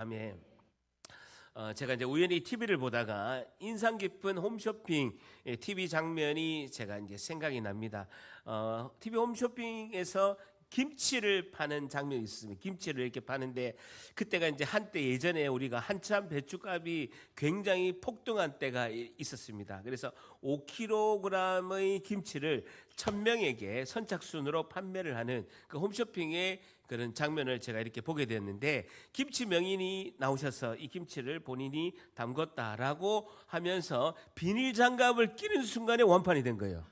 아멘. 제가 이제 우연히 TV를 보다가 인상 깊은 홈쇼핑 TV 장면이 제가 이제 생각이 납니다. TV 홈쇼핑에서 김치를 파는 장면이 있습니다. 김치를 이렇게 파는데 그때가 이제 한때 예전에 우리가 한참 배추값이 굉장히 폭등한 때가 있었습니다. 그래서 5kg의 김치를 1,000명에게 선착순으로 판매를 하는 그 홈쇼핑의 그런 장면을 제가 이렇게 보게 되었는데, 김치 명인이 나오셔서 이 김치를 본인이 담궜다라고 하면서 비닐 장갑을 끼는 순간에 완판이 된 거예요.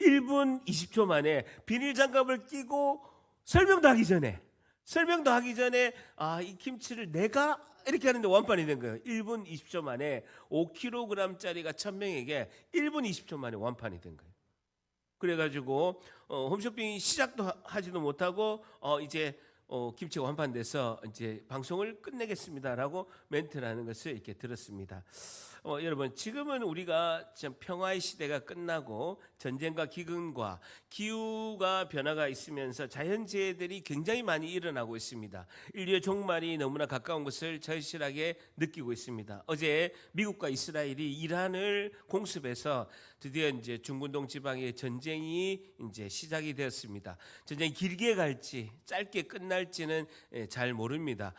1분 20초 만에 비닐 장갑을 끼고 설명도 하기 전에 이 김치를 내가 이렇게 하는데 완판이 된 거예요. 1분 20초 만에 5kg짜리가 1,000명에게 1분 20초 만에 완판이 된 거예요. 그래가지고 홈쇼핑이 시작도 하지도 못하고 이제 김치가 완판돼서 이제 방송을 끝내겠습니다라고 멘트를 하는 것을 이렇게 들었습니다. 여러분, 지금은 우리가 참 평화의 시대가 끝나고 전쟁과 기근과 기후가 변화가 있으면서 자연재해들이 굉장히 많이 일어나고 있습니다. 인류의 종말이 너무나 가까운 것을 절실하게 느끼고 있습니다. 어제 미국과 이스라엘이 이란을 공습해서 드디어 이제 중군동 지방의 전쟁이 이제 시작이 되었습니다. 전쟁이 길게 갈지 짧게 끝날지는 잘 모릅니다.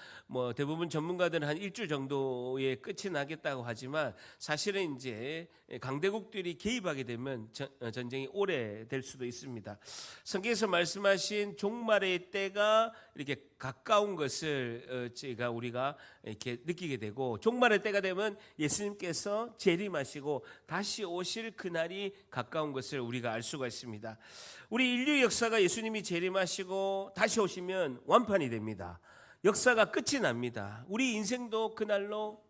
대부분 전문가들은 한 일주일 정도에 끝이 나겠다고 하지만 사실은 이제 강대국들이 개입하게 되면 전쟁이 오래 될 수도 있습니다. 성경에서 말씀하신 종말의 때가 이렇게 가까운 것을 우리가 이렇게 느끼게 되고, 종말의 때가 되면 예수님께서 재림하시고 다시 오실 그날이 가까운 것을 우리가 알 수가 있습니다. 우리 인류 역사가 예수님이 재림하시고 다시 오시면 완판이 됩니다. 역사가 끝이 납니다. 우리 인생도 그날로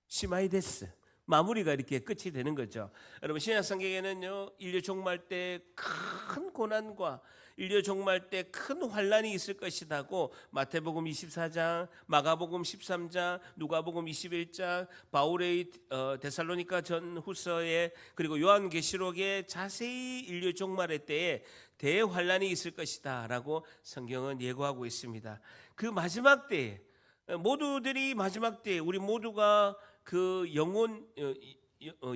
시마이 데스, 마무리가 이렇게 끝이 되는 거죠. 여러분, 신약 성경에는요, 인류 종말 때 큰 고난과 인류 종말 때 큰 환란이 있을 것이라고 마태복음 24장, 마가복음 13장, 누가복음 21장, 바울의 데살로니가 전후서에, 그리고 요한계시록에 자세히 인류 종말의 때에 대환란이 있을 것이다라고 성경은 예고하고 있습니다. 그 마지막 때에 모두들이 마지막 때에 우리 모두가 그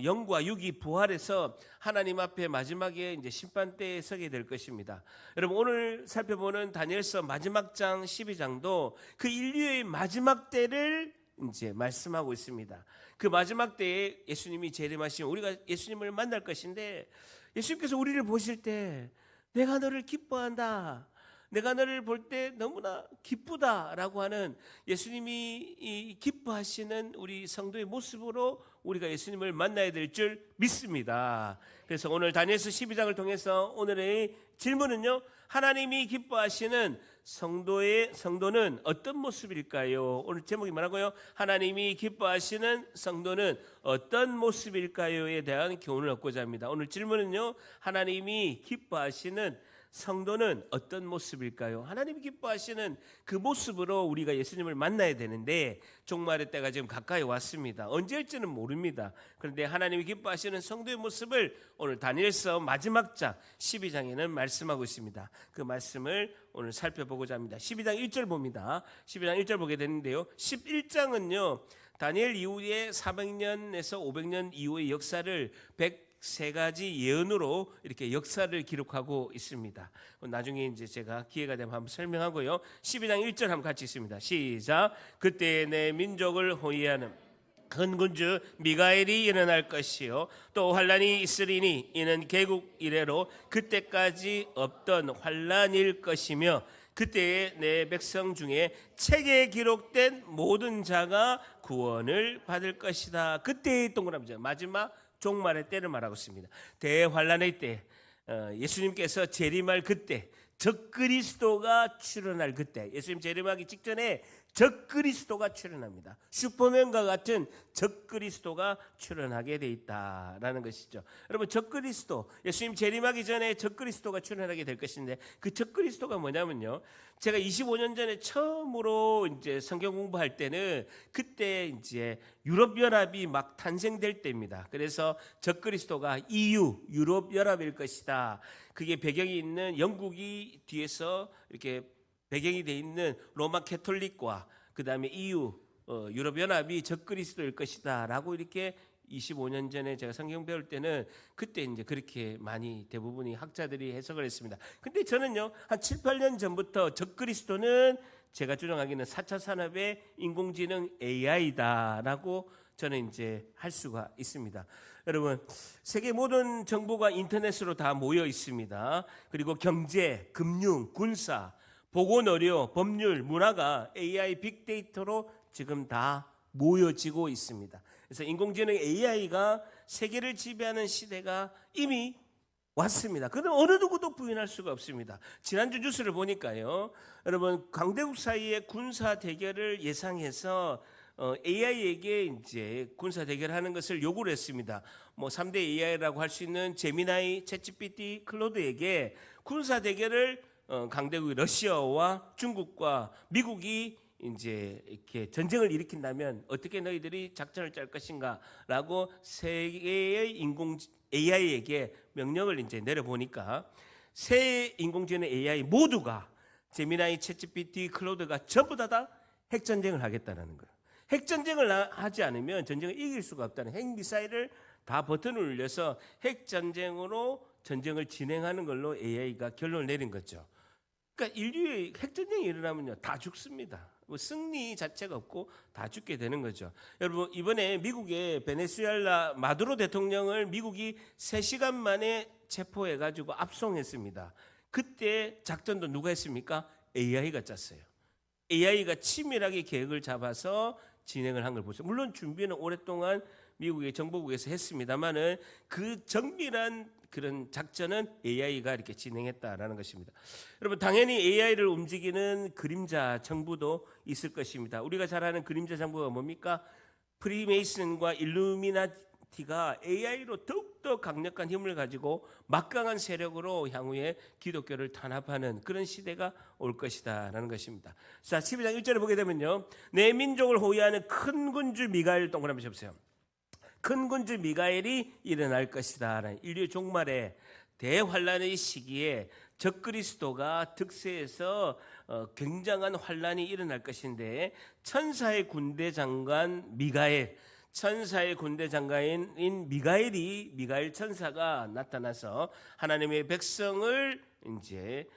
영과 육이 부활해서 하나님 앞에 마지막에 이제 심판 때에 서게 될 것입니다. 여러분, 오늘 살펴보는 다니엘서 마지막 장 12장도 그 인류의 마지막 때를 이제 말씀하고 있습니다. 그 마지막 때에 예수님이 재림하시면 우리가 예수님을 만날 것인데, 예수님께서 우리를 보실 때 내가 너를 기뻐한다, 내가 너를 볼 때 너무나 기쁘다라고 하는 예수님이 기뻐하시는 우리 성도의 모습으로 우리가 예수님을 만나야 될 줄 믿습니다. 그래서 오늘 다니엘서 12장을 통해서 오늘의 질문은요, 하나님이 기뻐하시는 성도는 어떤 모습일까요? 오늘 제목이 뭐라고요? 하나님이 기뻐하시는 성도는 어떤 모습일까요에 대한 교훈을 얻고자 합니다. 오늘 질문은요, 하나님이 기뻐하시는 성도는 어떤 모습일까요? 하나님이 기뻐하시는 그 모습으로 우리가 예수님을 만나야 되는데, 종말의 때가 지금 가까이 왔습니다. 언제일지는 모릅니다. 그런데 하나님이 기뻐하시는 성도의 모습을 오늘 다니엘서 마지막 장 12장에는 말씀하고 있습니다. 그 말씀을 오늘 살펴보고자 합니다. 12장 1절 봅니다. 12장 1절 보게 되는데요, 11장은요 다니엘 이후에 400년에서 500년 이후의 역사를 103가지 예언으로 이렇게 역사를 기록하고 있습니다. 나중에 이제 제가 기회가 되면 한번 설명하고요. 12장 1절 한번 같이 있습니다. 시작. 그때 내 민족을 호위하는 큰 군주 미가엘이 일어날 것이요, 또 환란이 있으리니 이는 개국 이래로 그때까지 없던 환란일 것이며, 그때에 내 백성 중에 책에 기록된 모든 자가 구원을 받을 것이다. 그때의 동그라미죠. 마지막 종말의 때를 말하고 있습니다. 대환란의 때, 예수님께서 재림할 그때, 적그리스도가 출현할 그때, 예수님 재림하기 직전에 적그리스도가 출현합니다. 슈퍼맨과 같은 적그리스도가 출현하게 돼 있다라는 것이죠. 여러분, 적그리스도, 예수님 재림하기 전에 적그리스도가 출현하게 될 것인데, 그 적그리스도가 뭐냐면요, 제가 25년 전에 처음으로 이제 성경 공부할 때는 그때 이제 유럽 연합이 막 탄생될 때입니다. 그래서 적그리스도가 EU 유럽 연합일 것이다. 그게 배경이 있는 영국이 뒤에서 이렇게 배경이 돼 있는 로마 캐톨릭과 그다음에 EU 유럽연합이 적그리스도일 것이다라고 이렇게 25년 전에 제가 성경 배울 때는 그때 이제 그렇게 많이 대부분이 학자들이 해석을 했습니다. 근데 저는요, 한 7, 8년 전부터 적그리스도는 제가 주장하기는 4차 산업의 인공지능 AI다라고 저는 이제 할 수가 있습니다. 여러분, 세계 모든 정보가 인터넷으로 다 모여 있습니다. 그리고 경제, 금융, 군사, 보건의료, 법률, 문화가 AI 빅데이터로 지금 다 모여지고 있습니다. 그래서 인공지능 AI가 세계를 지배하는 시대가 이미 왔습니다. 그건 어느 누구도 부인할 수가 없습니다. 지난주 뉴스를 보니까요, 여러분 강대국 사이의 군사 대결을 예상해서 AI에게 이제 군사 대결하는 것을 요구를 했습니다. 뭐 3대 AI라고 할 수 있는 제미나이, 챗GPT, 클로드에게 군사 대결을 강대국이 러시아와 중국과 미국이 이제 이렇게 전쟁을 일으킨다면 어떻게 너희들이 작전을 짤 것인가라고 세계의 인공 AI에게 명령을 이제 내려보니까 새 인공지능 AI 모두가 제미나이, 챗GPT, 클로드가 전부 다 핵전쟁을 하겠다는 거예요. 핵전쟁을 하지 않으면 전쟁을 이길 수가 없다는, 핵미사일을 다 버튼을 눌려서 핵전쟁으로 전쟁을 진행하는 걸로 AI가 결론을 내린 거죠. 그러니까 인류의 핵전쟁이 일어나면요, 다 죽습니다. 승리 자체가 없고 다 죽게 되는 거죠. 여러분, 이번에 미국의 베네수엘라 마두로 대통령을 미국이 3시간 만에 체포해가지고 압송했습니다. 그때 작전도 누가 했습니까? AI가 짰어요. AI가 치밀하게 계획을 잡아서 진행을 한 걸 보죠. 물론 준비는 오랫동안 미국의 정보국에서 했습니다만은 그 정밀한 그런 작전은 AI가 이렇게 진행했다라는 것입니다. 여러분, 당연히 AI를 움직이는 그림자 정부도 있을 것입니다. 우리가 잘 아는 그림자 정부가 뭡니까? 프리메이슨과 일루미나티가 AI로 더욱더 강력한 힘을 가지고 막강한 세력으로 향후에 기독교를 탄압하는 그런 시대가 올 것이다라는 것입니다. 자, 12장 1절을 보게 되면요, 내 민족을 호위하는 큰 군주 미가엘, 동그라미 쳐보세요. 큰 군주 미가엘이 일어날 것이다. 인류 종말의 대환란의 시기에 적그리스도가 득세해서 굉장한 환란이 일어날 것인데, 천사의 군대 장관 미가엘, 천사의 군대 장관인 미가엘 천사가 나타나서 하나님의 백성을 이제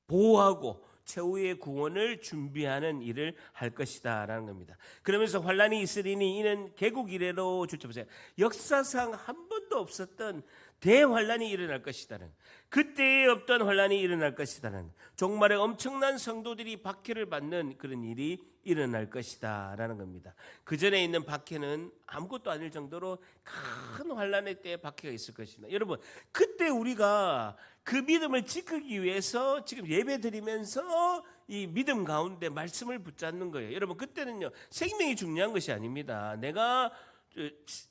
보호하고 최후의 구원을 준비하는 일을 할 것이다라는 겁니다. 그러면서 환란이 있으리니 이는 개국 이래로 주쳐보세요. 역사상 한 번도 없었던 대환란이 일어날 것이다는, 그때에 없던 환란이 일어날 것이다는, 종말에 엄청난 성도들이 박해를 받는 그런 일이 일어날 것이다라는 겁니다. 그 전에 있는 박해는 아무것도 아닐 정도로 큰 환란의 때에 박해가 있을 것입니다. 여러분, 그때 우리가 그 믿음을 지키기 위해서 지금 예배 드리면서 이 믿음 가운데 말씀을 붙잡는 거예요. 여러분, 그때는요, 생명이 중요한 것이 아닙니다. 내가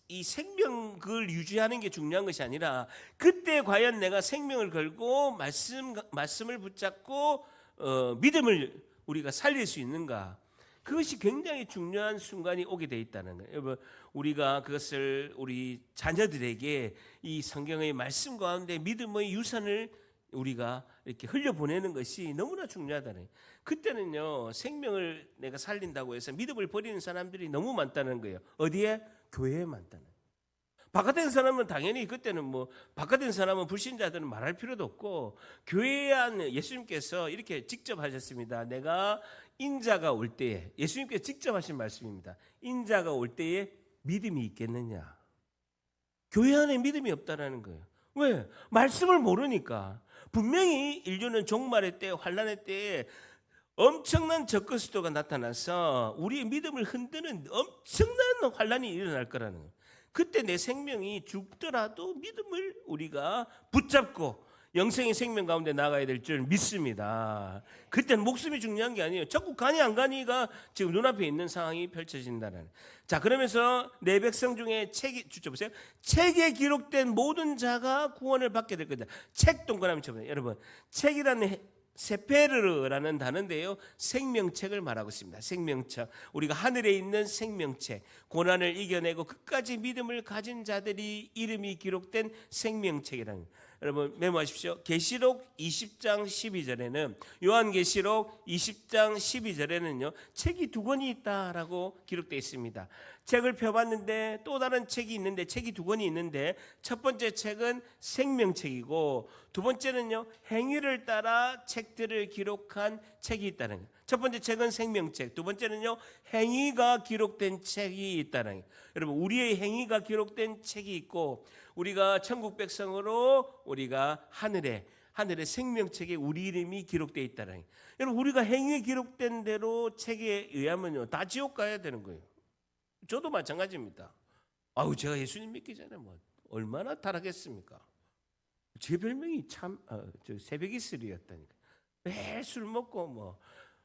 이 생명을 유지하는 게 중요한 것이 아니라, 그때 과연 내가 생명을 걸고 말씀을 붙잡고 믿음을 우리가 살릴 수 있는가, 그것이 굉장히 중요한 순간이 오게 돼 있다는 거예요. 여러분, 우리가 그것을 우리 자녀들에게 이 성경의 말씀 가운데 믿음의 유산을 우리가 이렇게 흘려보내는 것이 너무나 중요하다는 거예요. 그때는요, 생명을 내가 살린다고 해서 믿음을 버리는 사람들이 너무 많다는 거예요. 어디에? 교회에 많다는 거예요. 바깥에 사람은 당연히 그때는 뭐 바깥에 사람은 불신자들은 말할 필요도 없고, 교회에 한 예수님께서 이렇게 직접 하셨습니다. 내가 인자가 올 때에, 예수님께서 직접 하신 말씀입니다. 인자가 올 때에 믿음이 있겠느냐? 교회 안에 믿음이 없다라는 거예요. 왜? 말씀을 모르니까. 분명히 인류는 종말의 때, 환란의 때에 엄청난 적그리스도가 나타나서 우리의 믿음을 흔드는 엄청난 환란이 일어날 거라는 거예요. 그때 내 생명이 죽더라도 믿음을 우리가 붙잡고 영생의 생명 가운데 나가야 될 줄 믿습니다. 그때는 목숨이 중요한 게 아니에요. 자꾸 가니 안 가니가 지금 눈앞에 있는 상황이 펼쳐진다는. 자, 그러면서 내 백성 중에 보세요. 책에 기록된 모든 자가 구원을 받게 될 거다. 책 동그라미 쳐보세요. 여러분, 책이라는 세페르라는 단어인데요, 생명책을 말하고 있습니다. 생명책, 우리가 하늘에 있는 생명책, 고난을 이겨내고 끝까지 믿음을 가진 자들이 이름이 기록된 생명책이라는. 여러분 메모하십시오. 계시록 20장 12절에는 요한계시록 20장 12절에는요. 책이 두 권이 있다라고 기록되어 있습니다. 책을 펴봤는데 또 다른 책이 있는데 책이 두 권이 있는데 첫 번째 책은 생명책이고 두 번째는요. 행위를 따라 책들을 기록한 책이 있다는 거예요. 첫 번째 책은 생명책, 두 번째는요. 행위가 기록된 책이 있다는 거예요. 여러분 우리의 행위가 기록된 책이 있고 우리가 천국 백성으로 우리가 하늘의 생명책에 우리 이름이 기록되어 있다는 거예요. 여러분 우리가 행위에 기록된 대로 책에 의하면요. 다 지옥 가야 되는 거예요. 저도 마찬가지입니다. 아우 제가 예수님 믿기 전에 뭐 얼마나 타락했습니까? 제 별명이 참 새벽 이슬이었다니까. 매일 술 먹고 뭐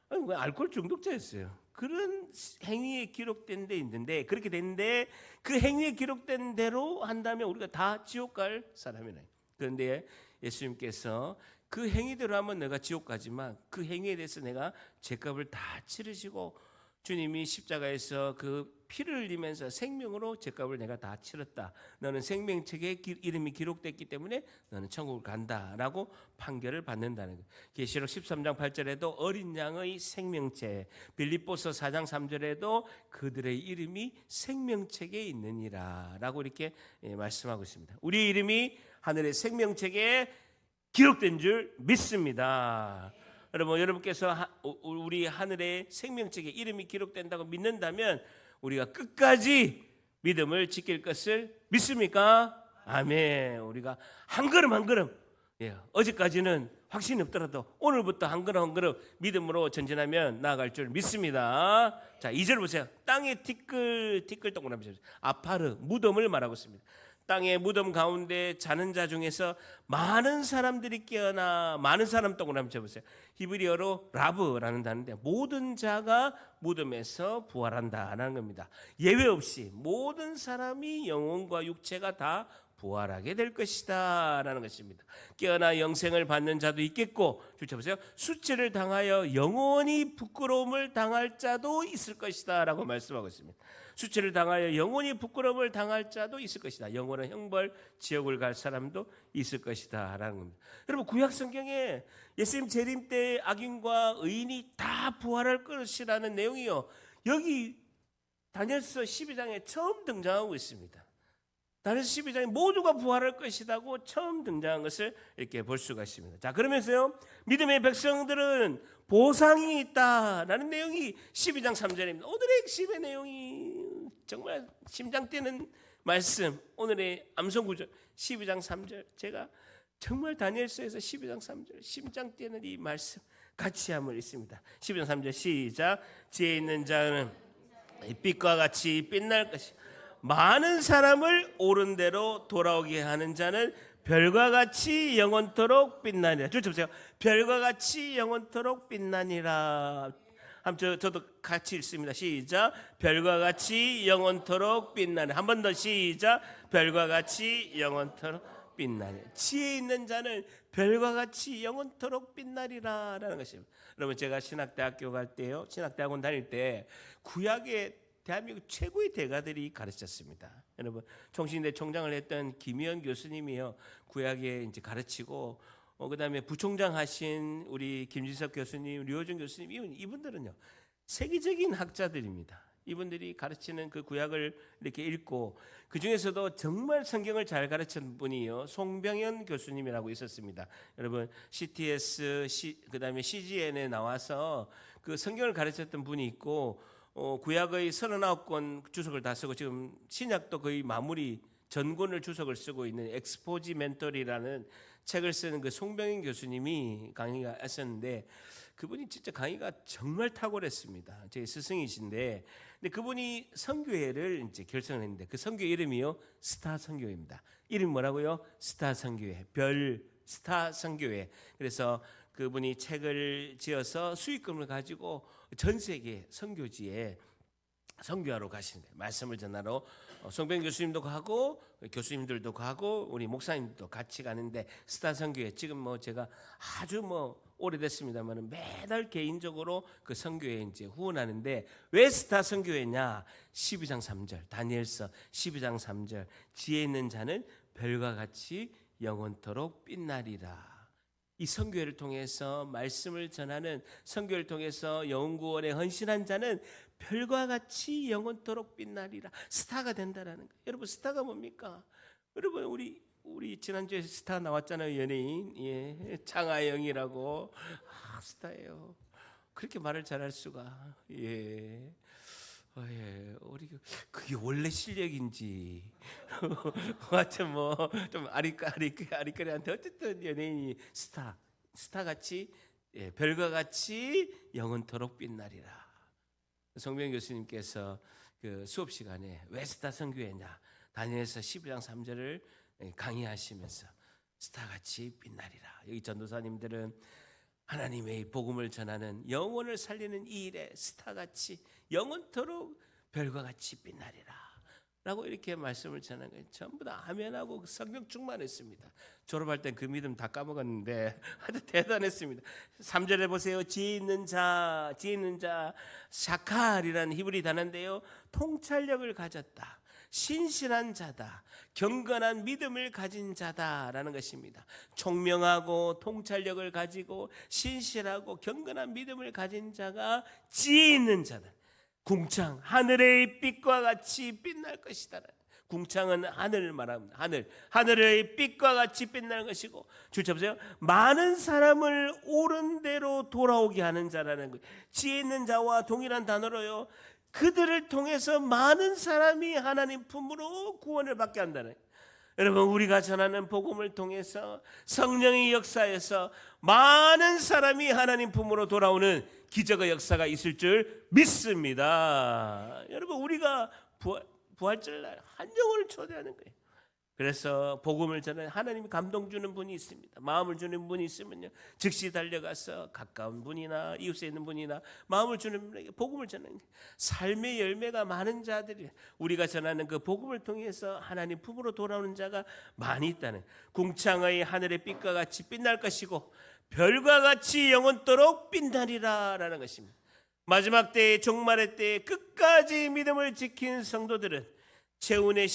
알코올 중독자였어요. 그런 행위에 기록된 데 있는데 그렇게 됐는데 그 행위에 기록된 대로 한다면 우리가 다 지옥 갈 사람이네. 그런데 예수님께서 그 행위대로 하면 내가 지옥 가지만 그 행위에 대해서 내가 죄값을 다 치르시고 주님이 십자가에서 그 피를 흘리면서 생명으로 죄값을 내가 다 치렀다. 너는 생명책에 이름이 기록됐기 때문에 너는 천국을 간다라고 판결을 받는다는 거예요. 계시록 13장 8절에도 어린 양의 생명책, 빌립보서 4장 3절에도 그들의 이름이 생명책에 있느니라라고 이렇게 말씀하고 있습니다. 우리의 이름이 하늘의 생명책에 기록된 줄 믿습니다. 여러분께서 우리 하늘의 생명책에 이름이 기록된다고 믿는다면 우리가 끝까지 믿음을 지킬 것을 믿습니까? 아멘. 우리가 한 걸음 한 걸음, 어제까지는 확신이 없더라도 오늘부터 한 걸음 한 걸음 믿음으로 전진하면 나아갈 줄 믿습니다. 자, 2절 보세요. 땅에 티끌 동그라미 아파르 무덤을 말하고 있습니다. 땅의 무덤 가운데 자는 자 중에서 많은 사람들이 깨어나 많은 사람 동그라미 쳐보세요. 히브리어로 라브라는 단어인데 모든 자가 무덤에서 부활한다라는 겁니다. 예외 없이 모든 사람이 영혼과 육체가 다 부활하게 될 것이다 라는 것입니다. 깨어나 영생을 받는 자도 있겠고 보세요. 수치를 당하여 영원히 부끄러움을 당할 자도 있을 것이다 라고 말씀하고 있습니다. 수치를 당하여 영원히 부끄러움을 당할 자도 있을 것이다. 영원한 형벌 지옥을 갈 사람도 있을 것이다 라는 겁니다. 여러분 구약 성경에 예수님 재림 때 악인과 의인이 다 부활할 것이라는 내용이요. 여기 다니엘서 12장에 처음 등장하고 있습니다. 다니엘서 12장에 모두가 부활할 것이라고 처음 등장한 것을 이렇게 볼 수가 있습니다. 자, 그러면서요. 믿음의 백성들은 보상이 있다라는 내용이 12장 3절입니다. 오늘의 핵심의 내용이 정말 심장 뛰는 말씀. 오늘의 암송구절 12장 3절. 제가 정말 다니엘서에서 12장 3절 심장 뛰는 이 말씀 같이 함을 있습니다. 12장 3절 시작. 지혜 있는 자는 빛과 같이 빛날 것이 많은 사람을 옳은 대로 돌아오게 하는 자는 별과 같이 영원토록 빛나니라. 줄 보세요. 별과 같이 영원토록 빛나니라. 저도 같이 읽습니다. 시작. 별과 같이 영원토록 빛나니라. 한 번 더 시작. 별과 같이 영원토록 빛나니라. 지혜 있는 자는 별과 같이 영원토록 빛나리라 라는 것입니다. 여러분 제가 신학대학교 갈 때요. 신학대학원 다닐 때 구약의 대한민국 최고의 대가들이 가르쳤습니다. 여러분 총신대 총장을 했던 김희연 교수님이요 구약에 이제 가르치고 그다음에 부총장 하신 우리 김진석 교수님, 류호준 교수님 이분들은요 세계적인 학자들입니다. 이분들이 가르치는 그 구약을 이렇게 읽고 그 중에서도 정말 성경을 잘 가르친 분이요 송병현 교수님이라고 있었습니다. 여러분 CTS 그다음에 CGN에 나와서 그 성경을 가르쳤던 분이 있고. 구약의 39권 주석을 다 쓰고 지금 신약도 거의 마무리 전권을 주석을 쓰고 있는 엑스포지멘터리라는 책을 쓰는 그 송병인 교수님이 강의가 했었는데 그분이 진짜 강의가 정말 탁월했습니다. 제 스승이신데 근데 그분이 선교회를 이제 결성을 했는데 그 선교회 이름이요 스타 선교회입니다. 이름 뭐라고요? 스타 선교회. 별 스타 선교회. 그래서 그분이 책을 지어서 수익금을 가지고 전 세계 선교지에 선교하러 가시는데 말씀을 전하러 송병 교수님도 가고 교수님들도 가고 우리 목사님도 같이 가는데 스타 선교회 지금 뭐 제가 아주 뭐 오래됐습니다만 매달 개인적으로 그 선교회에 이제 후원하는데 왜 스타 선교회냐? 12장 3절 다니엘서 12장 3절 지혜 있는 자는 별과 같이 영원토록 빛나리라. 이 선교회를 통해서 말씀을 전하는, 선교회를 통해서 영혼구원에 헌신한 자는 별과 같이 영원토록 빛나리라. 스타가 된다라는 거예요. 여러분, 스타가 뭡니까? 여러분, 우리 지난주에 스타 나왔잖아요. 연예인, 예, 장하영이라고. 스타예요. 그렇게 말을 잘할 수가. 예. 예, 우리 그게 원래 실력인지 하여튼 뭐 좀 아리까리한데 어쨌든 연예인이 스타 같이, 예, 별과 같이 영원토록 빛나리라. 성명 교수님께서 그 수업 시간에 왜 스타 선교회냐, 다니엘서 11장 3절을 강의하시면서 스타같이 빛나리라. 여기 전도사님들은 하나님의 복음을 전하는, 영혼을 살리는 이 일에 스타같이 영원토록 별과 같이 빛나리라 라고 이렇게 말씀을 전한 거예요. 전부 다 아멘하고 성경 충만했습니다. 졸업할 땐 그 믿음 다 까먹었는데 아주 대단했습니다. 3절에 보세요. 지혜 있는 자 샤칼이라는 히브리 단어인데요, 통찰력을 가졌다, 신실한 자다, 경건한 믿음을 가진 자다라는 것입니다. 총명하고 통찰력을 가지고 신실하고 경건한 믿음을 가진 자가 지혜 있는 자다. 궁창, 하늘의 빛과 같이 빛날 것이다. 궁창은 하늘을 말합니다. 하늘의 빛과 같이 빛나는 것이고, 줄쳐 보세요. 많은 사람을 옳은 대로 돌아오게 하는 자라는 거예요. 지혜 있는 자와 동일한 단어로요, 그들을 통해서 많은 사람이 하나님 품으로 구원을 받게 한다는 거예요. 여러분, 우리가 전하는 복음을 통해서 성령의 역사에서 많은 사람이 하나님 품으로 돌아오는 기적의 역사가 있을 줄 믿습니다. 여러분, 우리가 부활절날 한 영혼을 초대하는 거예요. 그래서 복음을 전하는, 하나님이 감동 주는 분이 있습니다. 마음을 주는 분이 있으면요, 즉시 달려가서 가까운 분이나 이웃에 있는 분이나 마음을 주는 분에게 복음을 전하는 거예요. 삶의 열매가 많은 자들이, 우리가 전하는 그 복음을 통해서 하나님 품으로 돌아오는 자가 많이 있다는, 궁창의 하늘의 빛과 같이 빛날 것이고 별과 같이 영원토록 빛나리라 라는 것입니다. 마지막 때에, 종말의 때에 끝까지 믿음을 지킨 성도들은 최후의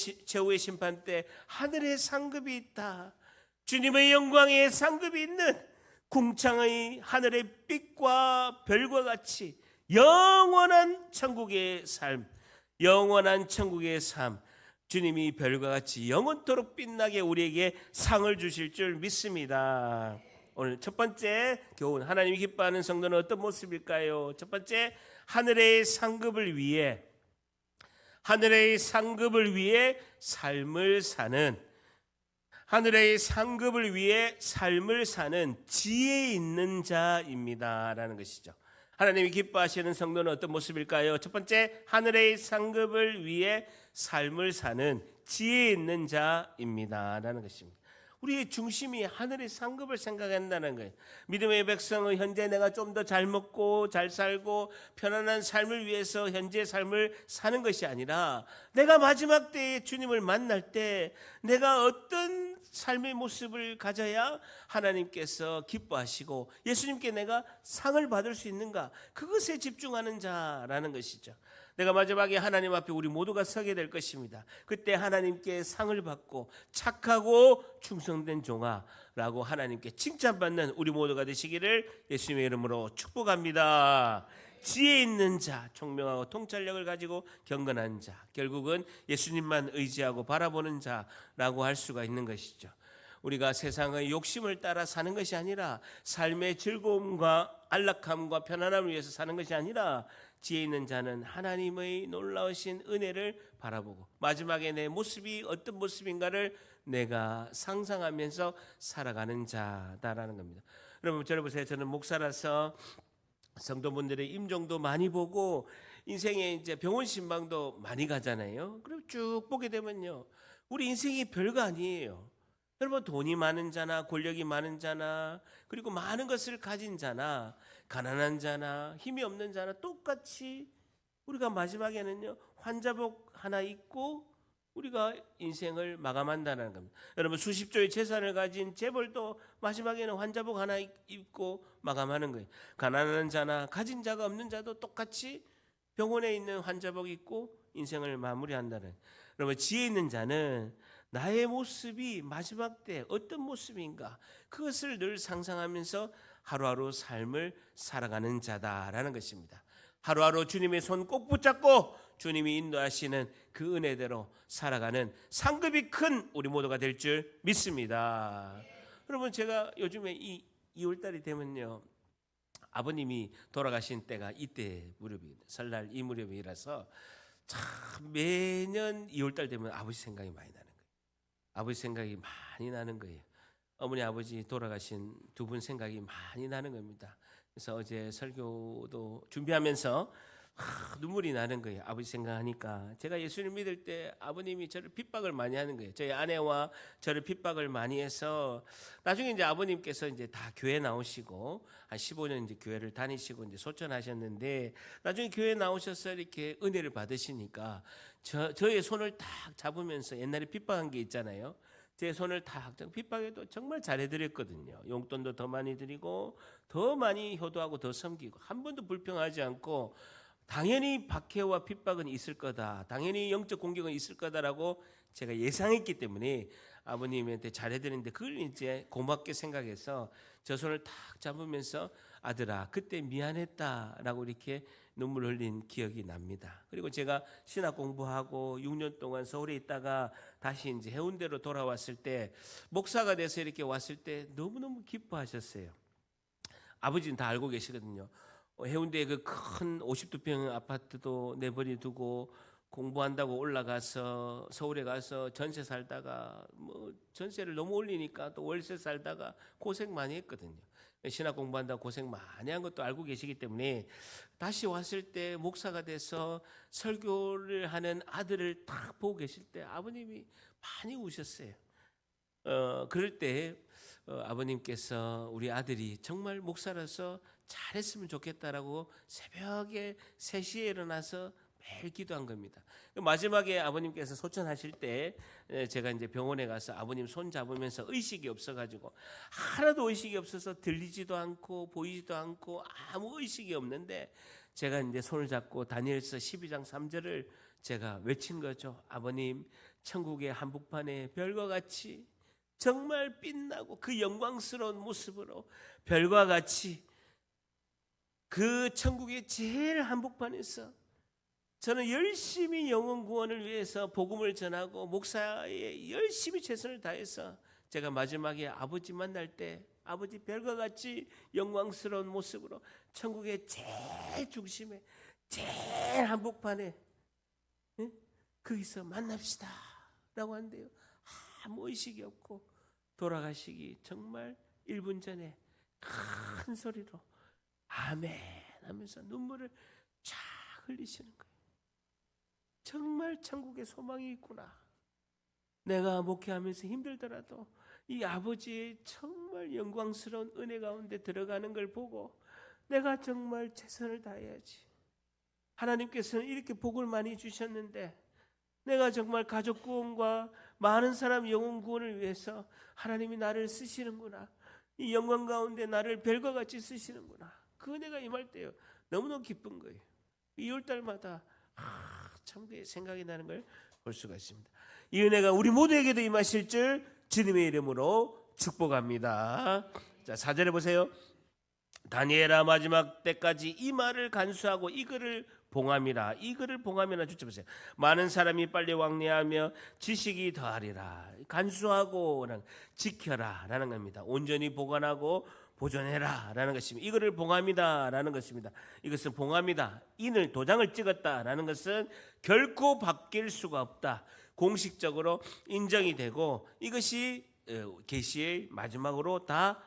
심판 때 하늘의 상급이 있다. 주님의 영광의 상급이 있는 궁창의 하늘의 빛과 별과 같이 영원한 천국의 삶, 주님이 별과 같이 영원토록 빛나게 우리에게 상을 주실 줄 믿습니다. 오늘 첫 번째 교훈, 하나님이 기뻐하는 성도는 어떤 모습일까요? 첫 번째, 하늘의 상급을 위해 삶을 사는 지혜 있는 자입니다라는 것이죠. 하나님이 기뻐하시는 성도는 어떤 모습일까요? 첫 번째, 하늘의 상급을 위해 삶을 사는 지혜 있는 자입니다라는 것입니다. 우리의 중심이 하늘의 상급을 생각한다는 거예요. 믿음의 백성은 현재 내가 좀 더 잘 먹고 잘 살고 편안한 삶을 위해서 현재 삶을 사는 것이 아니라, 내가 마지막 때에 주님을 만날 때 내가 어떤 삶의 모습을 가져야 하나님께서 기뻐하시고 예수님께 내가 상을 받을 수 있는가, 그것에 집중하는 자라는 것이죠. 내가 마지막에 하나님 앞에 우리 모두가 서게 될 것입니다. 그때 하나님께 상을 받고 착하고 충성된 종아라고 하나님께 칭찬받는 우리 모두가 되시기를 예수님의 이름으로 축복합니다. 지혜 있는 자, 총명하고 통찰력을 가지고 경건한 자, 결국은 예수님만 의지하고 바라보는 자라고 할 수가 있는 것이죠. 우리가 세상의 욕심을 따라 사는 것이 아니라, 삶의 즐거움과 안락함과 편안함을 위해서 사는 것이 아니라, 지혜 있는 자는 하나님의 놀라우신 은혜를 바라보고 마지막에 내 모습이 어떤 모습인가를 내가 상상하면서 살아가는 자다라는 겁니다. 여러분, 저를 보세요. 저는 목사라서 성도분들의 임종도 많이 보고 인생에 이제 병원 신방도 많이 가잖아요. 그리고 쭉 보게 되면요, 우리 인생이 별거 아니에요. 여러분, 돈이 많은 자나 권력이 많은 자나, 그리고 많은 것을 가진 자나 가난한 자나 힘이 없는 자나 똑같이 우리가 마지막에는요, 환자복 하나 입고 우리가 인생을 마감한다는 겁니다. 여러분, 수십조의 재산을 가진 재벌도 마지막에는 환자복 하나 입고 마감하는 거예요. 가난한 자나 가진 자가 없는 자도 똑같이 병원에 있는 환자복 입고 인생을 마무리한다는. 여러분, 지혜 있는 자는 나의 모습이 마지막 때 어떤 모습인가, 그것을 늘 상상하면서 하루하루 삶을 살아가는 자다라는 것입니다. 하루하루 주님의 손 꼭 붙잡고 주님이 인도하시는 그 은혜대로 살아가는 상급이 큰 우리 모두가 될 줄 믿습니다. 여러분, 제가 요즘에 이 2월달이 되면요, 아버님이 돌아가신 때가 이때 무렵입니다. 설날 이 무렵이라서 참 매년 2월달 되면 아버지 생각이 많이 나는 거예요. 아버지 생각이 많이 나는 거예요. 어머니 아버지 돌아가신 두 분 생각이 많이 나는 겁니다. 그래서 어제 설교도 준비하면서 눈물이 나는 거예요. 아버지 생각하니까. 제가 예수님 믿을 때 아버님이 저를 핍박을 많이 하는 거예요. 저희 아내와 저를 핍박을 많이 해서 나중에 이제 아버님께서 이제 다 교회 나오시고 한 15년 이제 교회를 다니시고 이제 소천하셨는데, 나중에 교회 나오셔서 이렇게 은혜를 받으시니까 저의 손을 딱 잡으면서, 옛날에 핍박한 게 있잖아요. 제 손을 탁 핍박해도 정말 잘해드렸거든요. 용돈도 더 많이 드리고 더 많이 효도하고 더 섬기고 한 번도 불평하지 않고, 당연히 박해와 핍박은 있을 거다, 당연히 영적 공격은 있을 거다라고 제가 예상했기 때문에 아버님한테 잘해드렸는데, 그걸 이제 고맙게 생각해서 저 손을 탁 잡으면서 아들아 그때 미안했다라고 이렇게 눈물 흘린 기억이 납니다. 그리고 제가 신학 공부하고 6년 동안 서울에 있다가 다시 이제 해운대로 돌아왔을 때, 목사가 돼서 이렇게 왔을 때 너무너무 기뻐하셨어요. 아버지는 다 알고 계시거든요. 해운대에 그 큰 52평 아파트도 내버려 두고 공부한다고 올라가서 서울에 가서 전세 살다가 뭐 전세를 너무 올리니까 또 월세 살다가 고생 많이 했거든요. 신학 공부한다고 고생 많이 한 것도 알고 계시기 때문에 다시 왔을 때 목사가 돼서 설교를 하는 아들을 딱 보고 계실 때 아버님이 많이 우셨어요. 그럴 때 아버님께서 우리 아들이 정말 목사라서 잘했으면 좋겠다라고 새벽에 3시에 일어나서 매일 기도한 겁니다. 마지막에 아버님께서 소천하실 때 제가 이제 병원에 가서 아버님 손 잡으면서 의식이 없어가지고, 하나도 의식이 없어서 들리지도 않고 보이지도 않고 아무 의식이 없는데, 제가 이제 손을 잡고 다니엘서 12장 3절을 제가 외친 거죠. 아버님, 천국의 한복판에 별과 같이 정말 빛나고 그 영광스러운 모습으로 별과 같이 그 천국의 제일 한복판에서 저는 열심히 영혼 구원을 위해서 복음을 전하고 목사에 열심히 최선을 다해서 제가 마지막에 아버지 만날 때 아버지 별과 같이 영광스러운 모습으로 천국의 제일 중심에 제일 한복판에 거기서 만납시다 라고 하는데요, 아무 의식이 없고 돌아가시기 정말 1분 전에 큰 소리로 아멘 하면서 눈물을 쫙 흘리시는 거예요. 정말 천국에 소망이 있구나. 내가 목회하면서 힘들더라도 이 아버지의 정말 영광스러운 은혜 가운데 들어가는 걸 보고 내가 정말 최선을 다해야지. 하나님께서는 이렇게 복을 많이 주셨는데 내가 정말 가족 구원과 많은 사람 영혼 구원을 위해서 하나님이 나를 쓰시는구나. 이 영광 가운데 나를 별과 같이 쓰시는구나. 그 은혜가 임할 때요, 너무너무 기쁜 거예요. 2월달마다 참 생각이 나는 걸 볼 수가 있습니다. 이 은혜가 우리 모두에게도 임하실 줄 주님의 이름으로 축복합니다. 자, 4절에 보세요. 다니엘아 마지막 때까지 이 말을 간수하고 이 글을 봉함이라. 이 글을 봉함이라. 주쳐보세요. 많은 사람이 빨리 왕래하며 지식이 더하리라. 간수하고 지켜라 라는 겁니다. 온전히 보관하고 보존해라 라는 것입니다. 이거를 봉함이다 라는 것입니다. 이것은 봉함이다, 인을 도장을 찍었다 라는 것은 결코 바뀔 수가 없다, 공식적으로 인정이 되고 이것이 계시의 마지막으로 다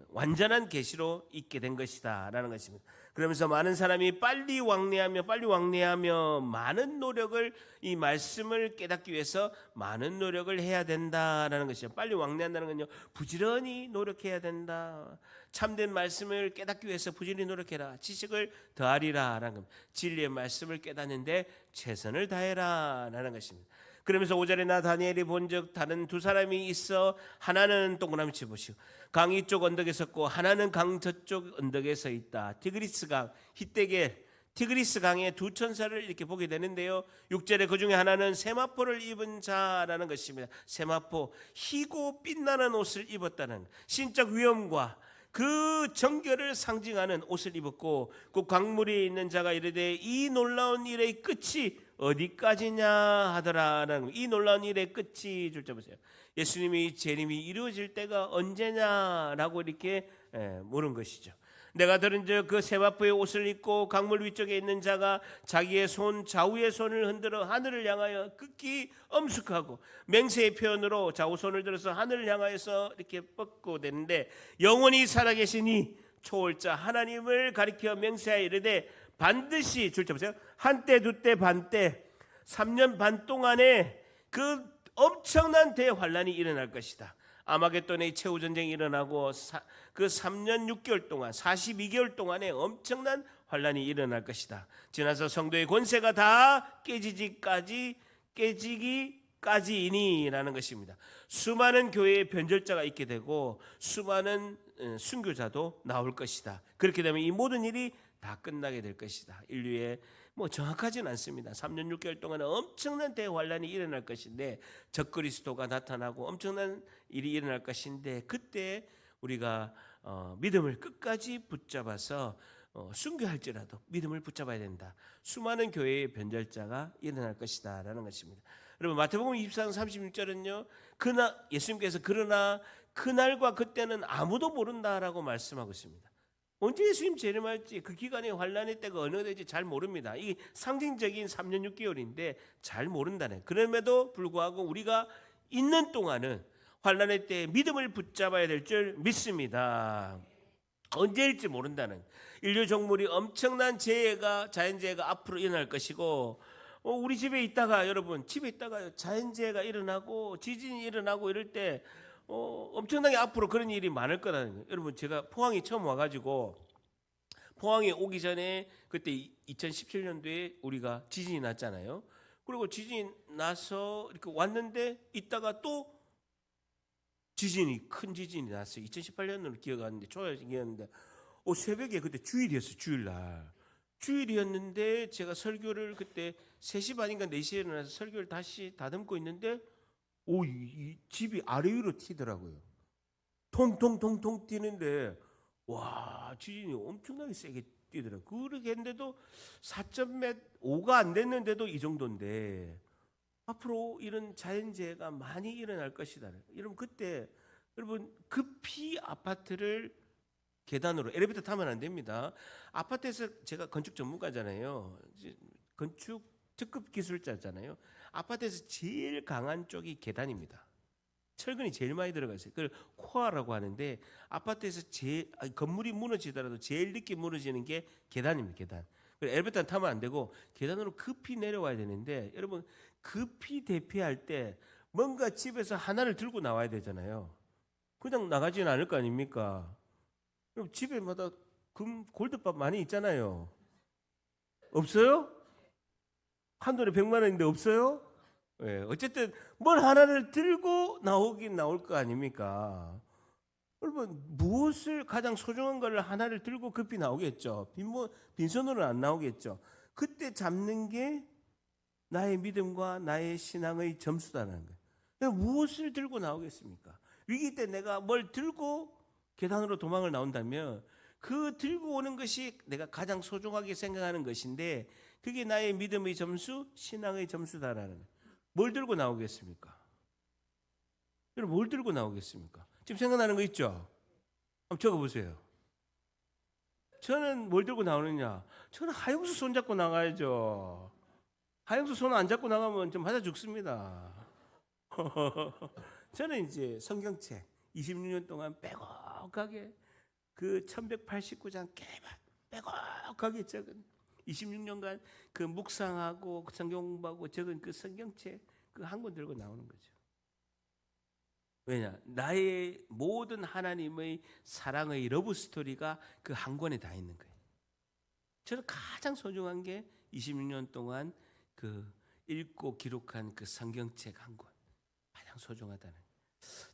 완전한 계시로 있게 된 것이다 라는 것입니다. 그러면서 많은 사람이 빨리 왕래하며 많은 노력을, 이 말씀을 깨닫기 위해서 많은 노력을 해야 된다라는 것이죠. 빨리 왕래한다는 건요, 부지런히 노력해야 된다. 참된 말씀을 깨닫기 위해서 부지런히 노력해라. 지식을 더하리라 라는 겁니다. 진리의 말씀을 깨닫는데 최선을 다해라 라는 것입니다. 그러면서 5절에 나 다니엘이 본즉 다른 두 사람이 있어 하나는 동그라미 쳐보시고 강이 쪽 언덕에 섰고 하나는 강 저쪽 언덕에 서 있다. 티그리스강 히데겔 티그리스 강의 두 천사를 이렇게 보게 되는데요. 6절에 그 중에 하나는 세마포를 입은 자라는 것입니다. 세마포, 희고 빛나는 옷을 입었다는 신적 위엄과 그 정결을 상징하는 옷을 입었고, 그 광물에 있는 자가 이르되 이 놀라운 일의 끝이 어디까지냐 하더라라는, 이 놀라운 일의 끝이 줄자 보세요. 예수님이 재림이 이루어질 때가 언제냐라고 이렇게 물은 것이죠. 내가 들은즉 그 세마포의 옷을 입고 강물 위쪽에 있는 자가 자기의 손 좌우의 손을 흔들어 하늘을 향하여 극히 엄숙하고, 맹세의 표현으로 좌우손을 들어서 하늘을 향하여서 이렇게 뻗고 되는데, 영원히 살아계시니 초월자 하나님을 가리켜 맹세하여 이르되 반드시 줄자 보세요. 한때 두때 반때 3년 반 동안에 그 엄청난 대환란이 일어날 것이다. 아마겟돈의 최후 전쟁이 일어나고 그 3년 6개월 동안 42개월 동안에 엄청난 환란이 일어날 것이다. 지나서 성도의 권세가 다 깨지기까지이니라는 것입니다. 수많은 교회의 변절자가 있게 되고 수많은 순교자도 나올 것이다. 그렇게 되면 이 모든 일이 다 끝나게 될 것이다. 인류의 정확하지는 않습니다. 3년 6개월 동안 엄청난 대환란이 일어날 것인데, 적그리스도가 나타나고 엄청난 일이 일어날 것인데, 그때 우리가 믿음을 끝까지 붙잡아서 순교할지라도 믿음을 붙잡아야 된다. 수많은 교회의 변절자가 일어날 것이다 라는 것입니다. 여러분, 마태복음 24장 36절은요, 예수님께서 그러나 그날과 그때는 아무도 모른다라고 말씀하고 있습니다. 언제 예수님 재림할지, 그 기간의 환란의 때가 어느 때인지 잘 모릅니다. 이 상징적인 3년 6개월인데 잘 모른다네. 그럼에도 불구하고 우리가 있는 동안은 환란의 때에 믿음을 붙잡아야 될 줄 믿습니다. 언제일지 모른다는, 인류 종물이 엄청난 자연재해가 앞으로 일어날 것이고, 우리 집에 있다가, 여러분 집에 있다가 자연재해가 일어나고 지진이 일어나고 이럴 때 엄청나게 앞으로 그런 일이 많을 거라는 거예요. 여러분, 제가 포항에 처음 와가지고, 포항에 오기 전에 그때 2017년도에 우리가 지진이 났잖아요. 그리고 지진이 나서 이렇게 왔는데 있다가 또 큰 지진이 났어요. 2018년으로 기억하는데, 초여기였는데 새벽에, 그때 주일이었어요. 주일이었는데 제가 설교를 그때 3시 반인가 4시에 일어나서 설교를 다시 다듬고 있는데 이 집이 아래 위로 튀더라고요. 통통통통 뛰는데, 와, 지진이 엄청나게 세게 뛰더라고요. 그렇게 했는데도 4.5가 안 됐는데도 이 정도인데, 앞으로 이런 자연재해가 많이 일어날 것이다. 여러분, 그때 여러분 급히 아파트를 계단으로, 엘리베이터 타면 안 됩니다. 아파트에서, 제가 건축 전문가잖아요. 건축 특급 기술자잖아요. 아파트에서 제일 강한 쪽이 계단입니다. 철근이 제일 많이 들어가 있어요. 그걸 코어라고 하는데, 아파트에서 건물이 무너지더라도 제일 늦게 무너지는 게 계단입니다. 계단. 엘리베이터 타면 안 되고 계단으로 급히 내려와야 되는데, 여러분 급히 대피할 때 뭔가 집에서 하나를 들고 나와야 되잖아요. 그냥 나가지는 않을 거 아닙니까? 그럼 집에마다 골드밥 많이 있잖아요. 없어요? 한돈에 100만 원인데 없어요? 네, 어쨌든 뭘 하나를 들고 나오긴 나올 거 아닙니까? 여러분, 무엇을, 가장 소중한 걸 하나를 들고 급히 나오겠죠. 빈손으로는 안 나오겠죠. 그때 잡는 게 나의 믿음과 나의 신앙의 점수다라는 거예요. 무엇을 들고 나오겠습니까? 위기 때 내가 뭘 들고 계단으로 도망을 나온다면, 그 들고 오는 것이 내가 가장 소중하게 생각하는 것인데, 그게 나의 믿음의 점수, 신앙의 점수다라는 거예요. 뭘 들고 나오겠습니까? 여러분, 뭘 들고 나오겠습니까? 지금 생각나는 거 있죠? 한번 적어보세요. 저는 뭘 들고 나오느냐? 저는 하영수 손잡고 나가야죠. 하영수 손 안 잡고 나가면 좀 맞아 죽습니다. 저는 이제 성경책 26년 동안 빼곡하게, 그 1189장 빼곡하게 적은, 26년간 그 묵상하고 성경 공부하고 적은 그 성경책, 그 한 권 들고 나오는 거죠. 왜냐? 나의 모든 하나님의 사랑의 러브 스토리가 그 한 권에 다 있는 거예요. 저는 가장 소중한 게 26년 동안 그 읽고 기록한 그 성경책 한 권, 가장 소중하다는.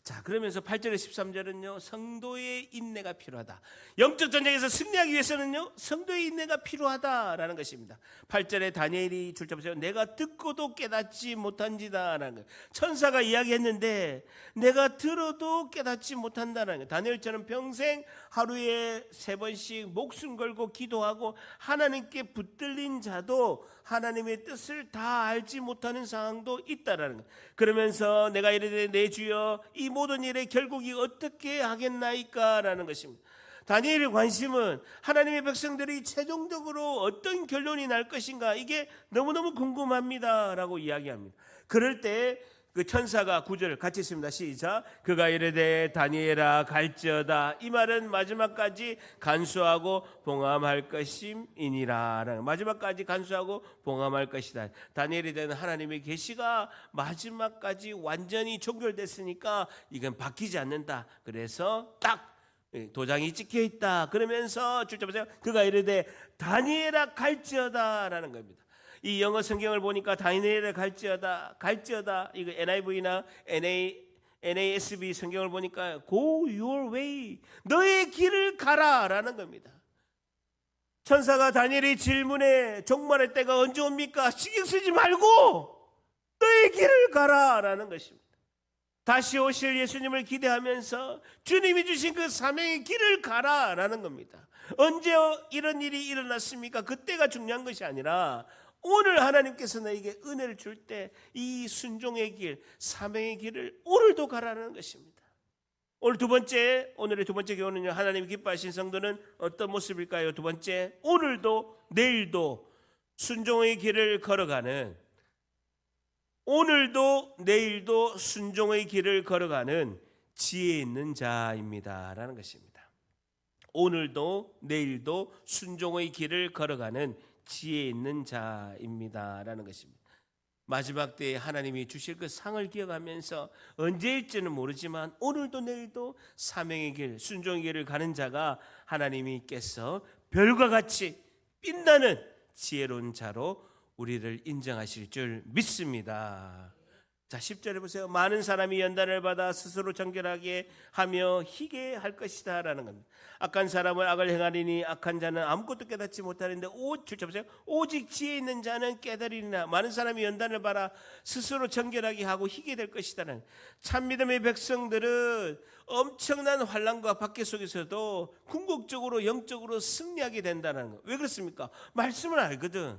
자, 그러면서 8절에 13절은요, 성도의 인내가 필요하다. 영적 전쟁에서 승리하기 위해서는요, 성도의 인내가 필요하다라는 것입니다. 8절에 다니엘이 줄잡으세요. 내가 듣고도 깨닫지 못한지다라는 거예요. 천사가 이야기했는데 내가 들어도 깨닫지 못한다라는 거예요. 다니엘처럼 평생 하루에 3번씩 목숨 걸고 기도하고 하나님께 붙들린 자도 하나님의 뜻을 다 알지 못하는 상황도 있다라는 거예요. 그러면서 내가 이르되 내 주여 이 모든 일의 결국이 어떻게 하겠나이까라는 것입니다. 다니엘의 관심은 하나님의 백성들이 최종적으로 어떤 결론이 날 것인가, 이게 너무너무 궁금합니다라고 이야기합니다. 그럴 때 그 천사가 9절 같이 있습니다. 시작. 그가 이르되 다니엘아 갈지어다. 이 말은 마지막까지 간수하고 봉함할 것임이니라. 마지막까지 간수하고 봉함할 것이다. 다니엘에 대한 하나님의 계시가 마지막까지 완전히 종결됐으니까 이건 바뀌지 않는다. 그래서 딱 도장이 찍혀 있다. 그러면서 줄잡으세요. 그가 이르되 다니엘아 갈지어다 라는 겁니다. 이 영어 성경을 보니까 다니엘아 갈지어다, 갈지어다, 이거 NIV나 NASB 성경을 보니까 go your way, 너의 길을 가라 라는 겁니다. 천사가 다니엘의 질문에 종말의 때가 언제 옵니까? 신경 쓰지 말고 너의 길을 가라 라는 것입니다. 다시 오실 예수님을 기대하면서 주님이 주신 그 사명의 길을 가라 라는 겁니다. 언제 이런 일이 일어났습니까? 그때가 중요한 것이 아니라 오늘 하나님께서 너에게 은혜를 줄 때 이 순종의 길, 사명의 길을 오늘도 가라는 것입니다. 오늘의 두 번째 교훈은요, 하나님이 기뻐하신 성도는 어떤 모습일까요? 두 번째, 오늘도 내일도 순종의 길을 걸어가는, 오늘도 내일도 순종의 길을 걸어가는 지혜 있는 자입니다 라는 것입니다. 오늘도 내일도 순종의 길을 걸어가는 지혜 있는 자입니다 라는 것입니다. 마지막 때에 하나님이 주실 그 상을 기억하면서 언제일지는 모르지만 오늘도 내일도 사명의 길, 순종의 길을 가는 자가 하나님께서 별과 같이 빛나는 지혜로운 자로 우리를 인정하실 줄 믿습니다. 자, 10절에 보세요. 많은 사람이 연단을 받아 스스로 정결하게 하며 희게 할 것이다 라는 겁니다. 악한 사람은 악을 행하리니 악한 자는 아무것도 깨닫지 못하는데 오직 지혜 있는 자는 깨달으리나. 많은 사람이 연단을 받아 스스로 정결하게 하고 희게 될 것이다. 참믿음의 백성들은 엄청난 환난과 박해 속에서도 궁극적으로 영적으로 승리하게 된다는 거. 왜 그렇습니까? 말씀을 알거든.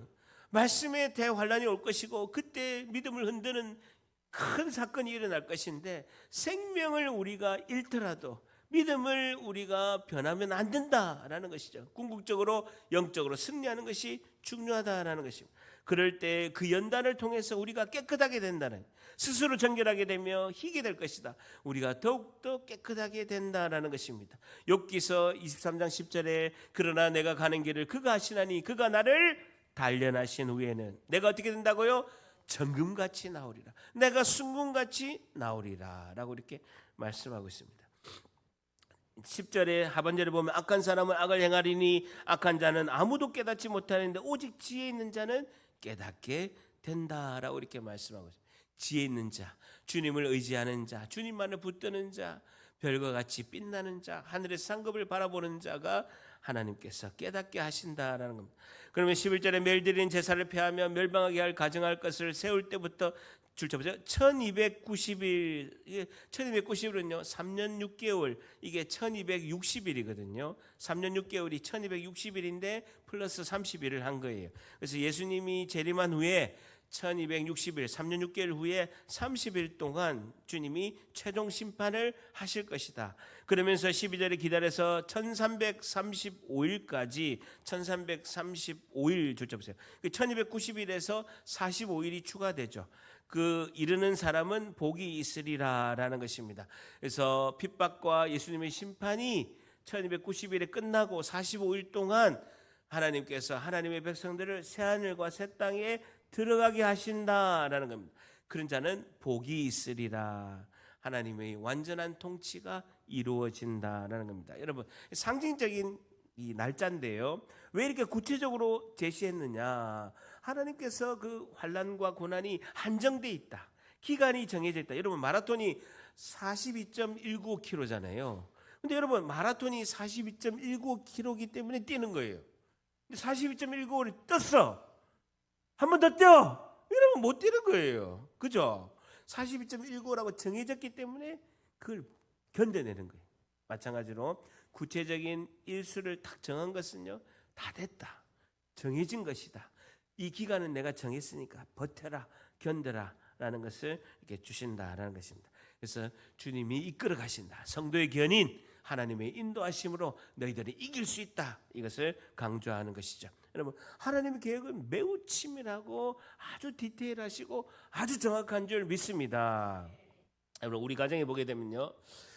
말씀에 대환란이 올 것이고 그때 믿음을 흔드는 큰 사건이 일어날 것인데 생명을 우리가 잃더라도 믿음을 우리가 변하면 안 된다라는 것이죠. 궁극적으로 영적으로 승리하는 것이 중요하다라는 것입니다. 그럴 때 그 연단을 통해서 우리가 깨끗하게 된다는, 스스로 정결하게 되며 희게 될 것이다. 우리가 더욱더 깨끗하게 된다라는 것입니다. 욥기서 23장 10절에 그러나 내가 가는 길을 그가 아시나니 그가 나를 단련하신 후에는 내가 어떻게 된다고요? 정금같이 나오리라. 내가 순금같이 나오리라 라고 이렇게 말씀하고 있습니다. 10절에 하반절에 보면 악한 사람은 악을 행하리니 악한 자는 아무도 깨닫지 못하는데 오직 지혜 있는 자는 깨닫게 된다라고 이렇게 말씀하고 있습니다. 지혜 있는 자, 주님을 의지하는 자, 주님만을 붙드는 자, 별과 같이 빛나는 자, 하늘의 상급을 바라보는 자가 하나님께서 깨닫게 하신다라는 겁니다. 그러면 11절에 멸드린 제사를 폐하며 멸망하게 할 가정할 것을 세울 때부터 줄쳐보세요. 1290일, 1290일은요 3년 6개월, 이게 1260일이거든요. 3년 6개월이 1260일인데 플러스 30일을 한 거예요. 그래서 예수님이 재림한 후에 1260일, 3년 6개월 후에 30일 동안 주님이 최종 심판을 하실 것이다. 그러면서 12절에 기다려서 1335일까지 1335일 줄쳐보세요. 1290일에서 45일이 추가되죠. 그 이르는 사람은 복이 있으리라라는 것입니다. 그래서 핍박과 예수님의 심판이 1290일에 끝나고 45일 동안 하나님께서 하나님의 백성들을 새하늘과 새 땅에 들어가게 하신다라는 겁니다. 그런 자는 복이 있으리라. 하나님의 완전한 통치가 이루어진다라는 겁니다. 여러분, 상징적인 이 날짜인데요. 왜 이렇게 구체적으로 제시했느냐? 하나님께서 그 환난과 고난이 한정돼 있다. 기간이 정해져 있다. 여러분 마라톤이 42.19km잖아요. 근데 여러분 마라톤이 42.19km이기 때문에 뛰는 거예요. 근데 42.19를 떴어. 한 번 더 뛰어. 이러면 못 뛰는 거예요. 그죠? 42.19라고 정해졌기 때문에 그걸 견뎌내는 거예요. 마찬가지로 구체적인 일수를 딱 정한 것은요, 다 됐다. 정해진 것이다. 이 기간은 내가 정했으니까 버텨라, 견뎌라 라는 것을 이렇게 주신다라는 것입니다. 그래서 주님이 이끌어 가신다. 성도의 견인, 하나님의 인도하심으로 너희들이 이길 수 있다. 이것을 강조하는 것이죠. 여러분, 하나님의 계획은 매우 치밀하고 아주 디테일하시고 아주 정확한 줄 믿습니다. 여러분, 우리 가정에 보게 되면요,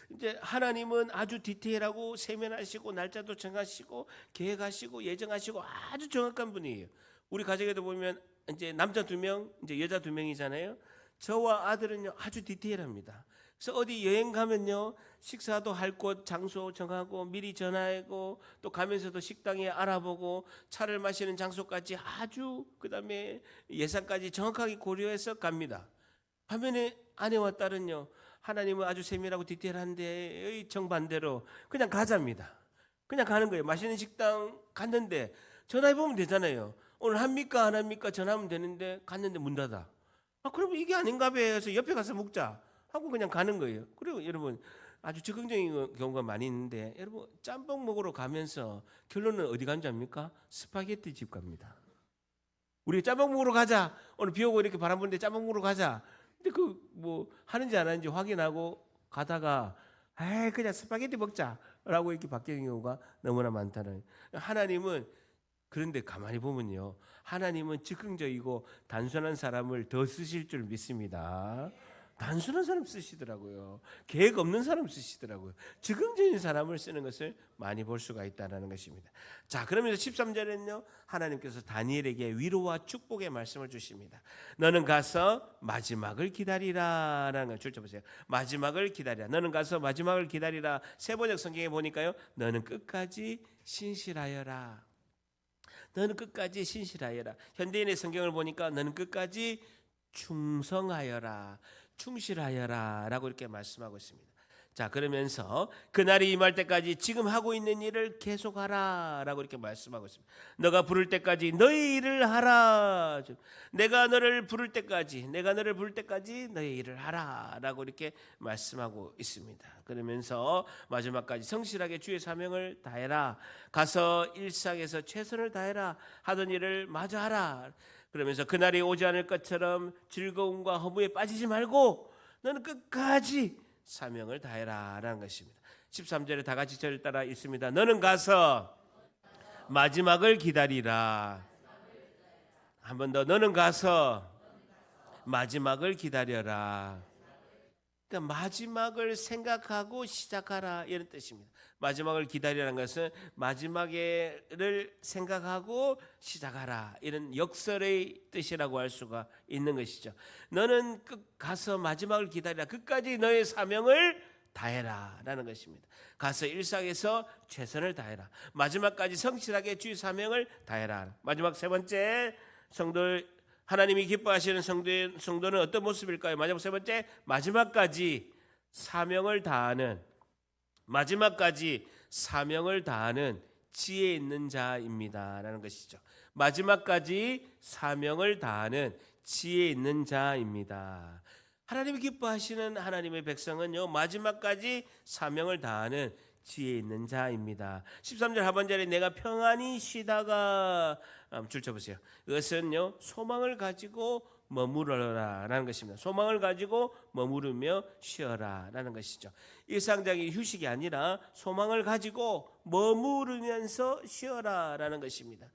이제 하나님은 아주 디테일하고 세면하시고 날짜도 정하시고 계획하시고 예정하시고 아주 정확한 분이에요. 우리 가정에도 보면 이제 남자 2명, 이제 여자 2명이잖아요. 저와 아들은요 아주 디테일합니다. 그래서 어디 여행 가면요 식사도 할 곳 장소 정하고 미리 전화하고 또 가면서도 식당에 알아보고 차를 마시는 장소까지 아주 그다음에 예산까지 정확하게 고려해서 갑니다. 반면에 아내와 딸은요 하나님은 아주 세밀하고 디테일한데 정반대로 그냥 가자입니다. 그냥 가는 거예요. 맛있는 식당 갔는데 전화해보면 되잖아요. 오늘 합니까 안 합니까 전화하면 되는데 갔는데 문 닫아. 그러면 이게 아닌가 봐 해서 옆에 가서 먹자 하고 그냥 가는 거예요. 그리고 여러분 아주 적극적인 경우가 많이 있는데 여러분 짬뽕 먹으러 가면서 결론은 어디 간 줄 압니까? 스파게티 집 갑니다. 우리 짬뽕 먹으러 가자. 오늘 비 오고 이렇게 바람 부는데 짬뽕 먹으러 가자. 근데 그 뭐 하는지 안 하는지 확인하고 가다가 그냥 스파게티 먹자라고 이렇게 바뀌는 경우가 너무나 많다는. 하나님은 그런데 가만히 보면요, 하나님은 즉흥적이고 단순한 사람을 더 쓰실 줄 믿습니다. 단순한 사람 쓰시더라고요. 계획 없는 사람 쓰시더라고요. 즉흥적인 사람을 쓰는 것을 많이 볼 수가 있다는 것입니다. 자, 그러면서 13절에는요 하나님께서 다니엘에게 위로와 축복의 말씀을 주십니다. 너는 가서 마지막을 기다리라 라는 걸 줄쳐보세요. 마지막을 기다리라. 너는 가서 마지막을 기다리라. 세번역 성경에 보니까요 너는 끝까지 신실하여라. 너는 끝까지 신실하여라. 현대인의 성경을 보니까 너는 끝까지 충성하여라, 충실하여라 라고 이렇게 말씀하고 있습니다. 자, 그러면서 그날이 임할 때까지 지금 하고 있는 일을 계속하라 라고 이렇게 말씀하고 있습니다. 너가 부를 때까지 너의 일을 하라. 내가 너를 부를 때까지 너의 일을 하라 라고 이렇게 말씀하고 있습니다. 그러면서 마지막까지 성실하게 주의 사명을 다해라. 가서 일상에서 최선을 다해라. 하던 일을 마저 하라. 그러면서 그날이 오지 않을 것처럼 즐거움과 허무에 빠지지 말고 너는 끝까지 사명을 다해라 라는 것입니다. 13절에 다 같이 저를 따라 읽습니다. 너는 가서 마지막을 기다리라. 한 번 더. 너는 가서 마지막을 기다려라. 그러니까 마지막을 생각하고 시작하라 이런 뜻입니다. 마지막을 기다리라는 것은 마지막을 생각하고 시작하라 이런 역설의 뜻이라고 할 수가 있는 것이죠. 너는 가서 마지막을 기다리라. 끝까지 너의 사명을 다해라 라는 것입니다. 가서 일상에서 최선을 다해라. 마지막까지 성실하게 주의 사명을 다해라. 마지막 세 번째, 성도 하나님이 기뻐하시는 성도는 어떤 모습일까요? 마지막 세 번째, 마지막까지 사명을 다하는 지혜 있는 자입니다 라는 것이죠. 마지막까지 사명을 다하는 지혜 있는 자입니다. 하나님이 기뻐하시는 하나님의 백성은요 마지막까지 사명을 다하는 지혜 있는 자입니다. 13절 하반절에 내가 평안히 쉬다가 줄쳐보세요. 이것은요 소망을 가지고 머무르라 라는 것입니다. 소망을 가지고 머무르며 쉬어라 라는 것이죠. 일상적인 휴식이 아니라 소망을 가지고 머무르면서 쉬어라 라는 것입니다.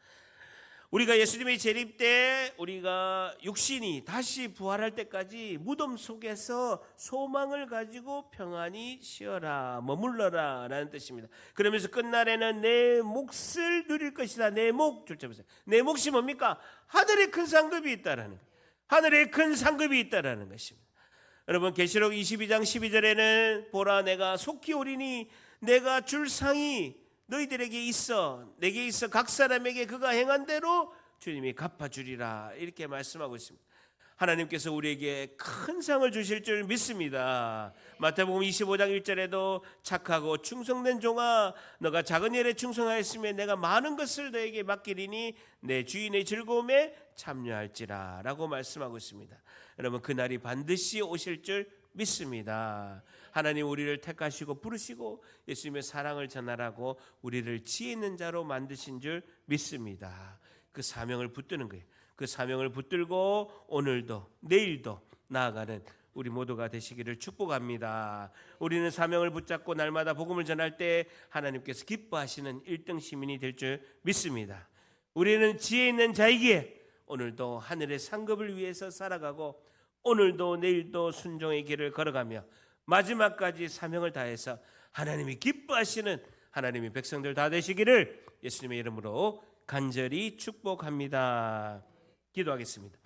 우리가 예수님의 재림 때 우리가 육신이 다시 부활할 때까지 무덤 속에서 소망을 가지고 평안히 쉬어라 머물러라 라는 뜻입니다. 그러면서 끝날에는 내 몫을 누릴 것이다. 내 몫, 줄쳐보세요. 내 몫이 뭡니까? 하늘에 큰 상급이 있다라는 거예요. 하늘에 큰 상급이 있다라는 것입니다. 여러분 계시록 22장 12절에는 보라 내가 속히 오리니 내가 줄 상이 너희들에게 있어 내게 있어 각 사람에게 그가 행한 대로 주님이 갚아주리라 이렇게 말씀하고 있습니다. 하나님께서 우리에게 큰 상을 주실 줄 믿습니다. 마태복음 25장 1절에도 착하고 충성된 종아, 너가 작은 일에 충성하였으면 내가 많은 것을 너에게 맡기리니 내 주인의 즐거움에 참여할지라 라고 말씀하고 있습니다. 여러분, 그날이 반드시 오실 줄 믿습니다. 하나님 우리를 택하시고 부르시고 예수님의 사랑을 전하라고 우리를 지혜 있는 자로 만드신 줄 믿습니다. 그 사명을 붙드는 거예요. 그 사명을 붙들고 오늘도 내일도 나아가는 우리 모두가 되시기를 축복합니다. 우리는 사명을 붙잡고 날마다 복음을 전할 때 하나님께서 기뻐하시는 1등 시민이 될 줄 믿습니다. 우리는 지혜 있는 자이기에 오늘도 하늘의 상급을 위해서 살아가고 오늘도 내일도 순종의 길을 걸어가며 마지막까지 사명을 다해서 하나님이 기뻐하시는 하나님의 백성들 다 되시기를 예수님의 이름으로 간절히 축복합니다. 기도하겠습니다.